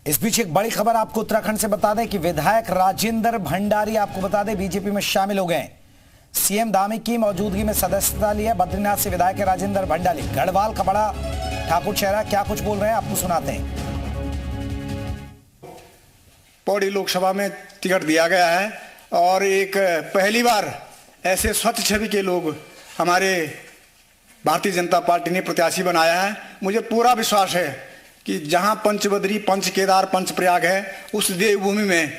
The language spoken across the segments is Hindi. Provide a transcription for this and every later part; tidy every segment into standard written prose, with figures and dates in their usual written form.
इस बीच एक बड़ी खबर आपको उत्तराखंड से बता दें कि विधायक राजेंद्र भंडारी आपको बता दें बीजेपी में शामिल हो गए। सीएम धामी की मौजूदगी में सदस्यता लिया। बद्रीनाथ से विधायक राजेंद्र भंडारी गढ़वाल का बड़ा ठाकुर चेहरा, क्या कुछ बोल रहे हैं आपको सुनाते हैं। पौड़ी लोकसभा में टिकट दिया गया है और एक पहली बार ऐसे स्वच्छ छवि के लोग हमारे भारतीय जनता पार्टी ने प्रत्याशी बनाया है। मुझे पूरा विश्वास है कि जहां पंचबद्री, पंच केदार, पंच प्रयाग है, उस देवभूमि में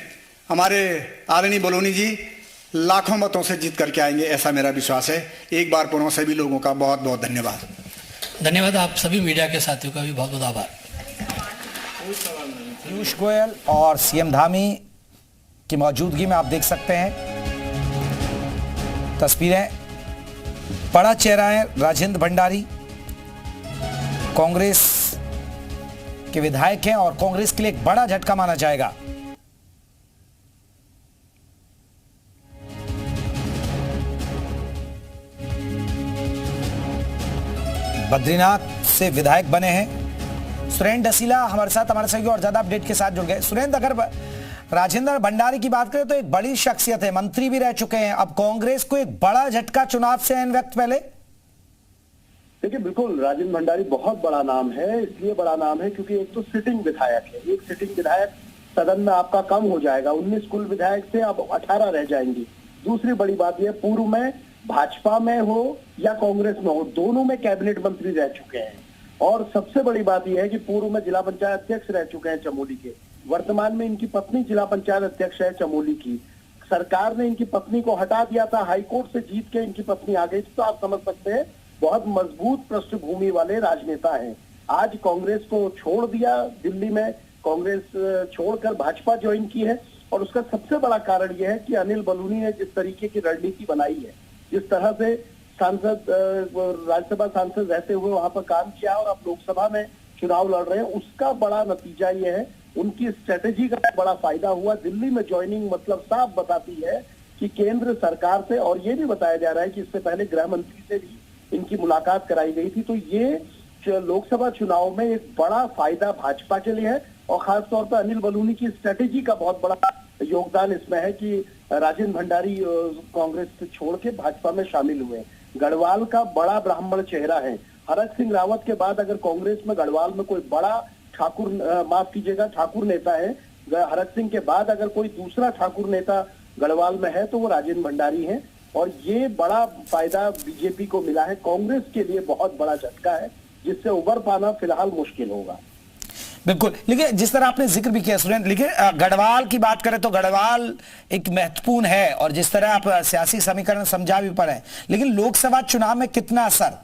हमारे आदरणीय बलूनी जी लाखों मतों से जीत करके आएंगे, ऐसा मेरा विश्वास है। एक बार पुनः सभी लोगों का बहुत बहुत धन्यवाद। धन्यवाद। आप सभी मीडिया के साथियों का भी बहुत बहुत आभार। पीयूष गोयल और सीएम धामी की मौजूदगी में आप देख सकते हैं तस्वीरें। बड़ा चेहरा है राजेंद्र भंडारी, कांग्रेस के विधायक हैं और कांग्रेस के लिए एक बड़ा झटका माना जाएगा। बद्रीनाथ से विधायक बने हैं। सुरेंद्र डसीला हमारे साथ, हमारे सहयोगी और ज्यादा अपडेट के साथ जुड़ गए। सुरेंद्र, अगर राजेंद्र भंडारी की बात करें तो एक बड़ी शख्सियत है, मंत्री भी रह चुके हैं। अब कांग्रेस को एक बड़ा झटका चुनाव से एन वक्त पहले। देखिए, बिल्कुल राजेंद्र भंडारी बहुत बड़ा नाम है। इसलिए बड़ा नाम है क्योंकि एक तो सिटिंग विधायक है। एक सिटिंग विधायक सदन में आपका कम हो जाएगा, 19 कुल विधायक से अब 18 रह जाएंगी। दूसरी बड़ी बात यह, पूर्व में भाजपा में हो या कांग्रेस में हो, दोनों में कैबिनेट मंत्री रह चुके हैं। और सबसे बड़ी बात यह है कि पूर्व में जिला पंचायत अध्यक्ष रह चुके हैं चमोली के। वर्तमान में इनकी पत्नी जिला पंचायत अध्यक्ष है चमोली की। सरकार ने इनकी पत्नी को हटा दिया था, हाईकोर्ट से जीत के इनकी पत्नी आ गई। तो आप समझ सकते हैं बहुत मजबूत पृष्ठभूमि वाले राजनेता हैं। आज कांग्रेस को छोड़ दिया, दिल्ली में कांग्रेस छोड़कर भाजपा ज्वाइन की है। और उसका सबसे बड़ा कारण यह है कि अनिल बलूनी ने जिस तरीके की रणनीति बनाई है, जिस तरह से सांसद, राज्यसभा सांसद रहते हुए वहां पर काम किया और अब लोकसभा में चुनाव लड़ रहे हैं, उसका बड़ा नतीजा यह है। उनकी स्ट्रेटेजी का बड़ा फायदा हुआ। दिल्ली में ज्वाइनिंग मतलब साफ बताती है कि केंद्र सरकार से, और ये भी बताया जा रहा है कि इससे पहले गृह मंत्री से भी इनकी मुलाकात कराई गई थी। तो ये लोकसभा चुनाव में एक बड़ा फायदा भाजपा के लिए है और खासतौर पर अनिल बलूनी की स्ट्रेटेजी का बहुत बड़ा योगदान इसमें है कि राजेंद्र भंडारी कांग्रेस से छोड़ के भाजपा में शामिल हुए। गढ़वाल का बड़ा ब्राह्मण चेहरा है। हरक सिंह रावत के बाद अगर कांग्रेस में गढ़वाल में कोई बड़ा ठाकुर, माफ कीजिएगा, ठाकुर नेता है, हरक सिंह के बाद अगर कोई दूसरा ठाकुर नेता गढ़वाल में है तो वो राजेंद्र भंडारी हैं। और ये बड़ा फायदा बीजेपी को मिला है। कांग्रेस के लिए बहुत बड़ा झटका है जिससे उबर पाना फिलहाल मुश्किल होगा। बिल्कुल। लेकिन जिस तरह आपने जिक्र भी किया सुरेंद्र, लेकिन गढ़वाल की बात करें तो गढ़वाल एक महत्वपूर्ण है और जिस तरह आप सियासी समीकरण समझा भी पड़े, लेकिन लोकसभा चुनाव में कितना असर?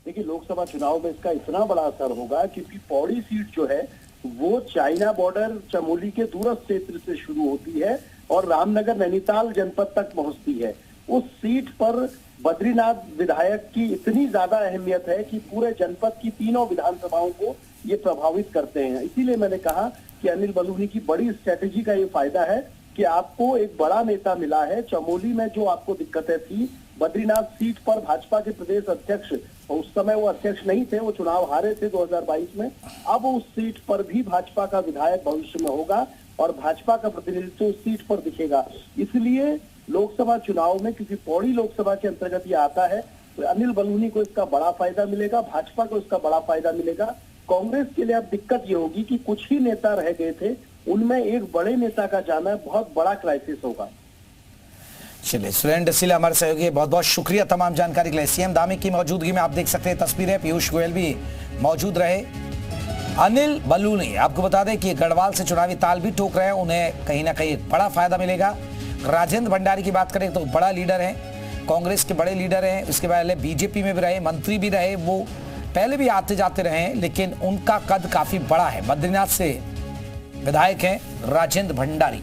देखिए, लोकसभा चुनाव में इसका इतना बड़ा असर होगा क्योंकि पौड़ी सीट जो है वो चाइना बॉर्डर चमोली के दूरस्थ क्षेत्र से शुरू होती है और रामनगर नैनीताल जनपद तक पहुंचती है। उस सीट पर बद्रीनाथ विधायक की इतनी ज्यादा अहमियत है कि पूरे जनपद की तीनों विधानसभाओं को ये प्रभावित करते हैं। इसीलिए मैंने कहा कि अनिल बलूनी की बड़ी स्ट्रेटेजी का ये फायदा है कि आपको एक बड़ा नेता मिला है। चमोली में जो आपको दिक्कतें थी, बद्रीनाथ सीट पर भाजपा के प्रदेश अध्यक्ष, उस समय वो अध्यक्ष नहीं थे, वो चुनाव हारे थे 2022 में। अब उस सीट पर भी भाजपा का विधायक भविष्य में होगा और भाजपा का प्रतिनिधित्व उस सीट पर दिखेगा। इसलिए लोकसभा चुनाव में, क्योंकि पौड़ी लोकसभा के अंतर्गत ये आता है, तो अनिल बलूनी को इसका बड़ा फायदा मिलेगा, भाजपा को इसका बड़ा फायदा मिलेगा। कांग्रेस के लिए अब दिक्कत ये होगी कि कुछ ही नेता रह गए थे, उनमें एक बड़े नेता का जाना बहुत बड़ा क्राइसिस होगा। चलिए, सुरेंद्र डसीला हमारे सहयोगी, बहुत बहुत शुक्रिया तमाम जानकारी के लिए। सीएम धामी की मौजूदगी में आप देख सकते हैं तस्वीरें। पीयूष गोयल भी मौजूद रहे। अनिल बलूनी, आपको बता दें कि गढ़वाल से चुनावी ताल भी ठोक रहे हैं, उन्हें कहीं ना कहीं बड़ा फायदा मिलेगा। राजेंद्र भंडारी की बात करें तो बड़ा लीडर है, कांग्रेस के बड़े लीडर हैं। उसके पहले बीजेपी में भी रहे, मंत्री भी रहे, वो पहले भी आते जाते रहे हैं, लेकिन उनका कद काफी बड़ा है। बद्रीनाथ से विधायक हैं राजेंद्र भंडारी।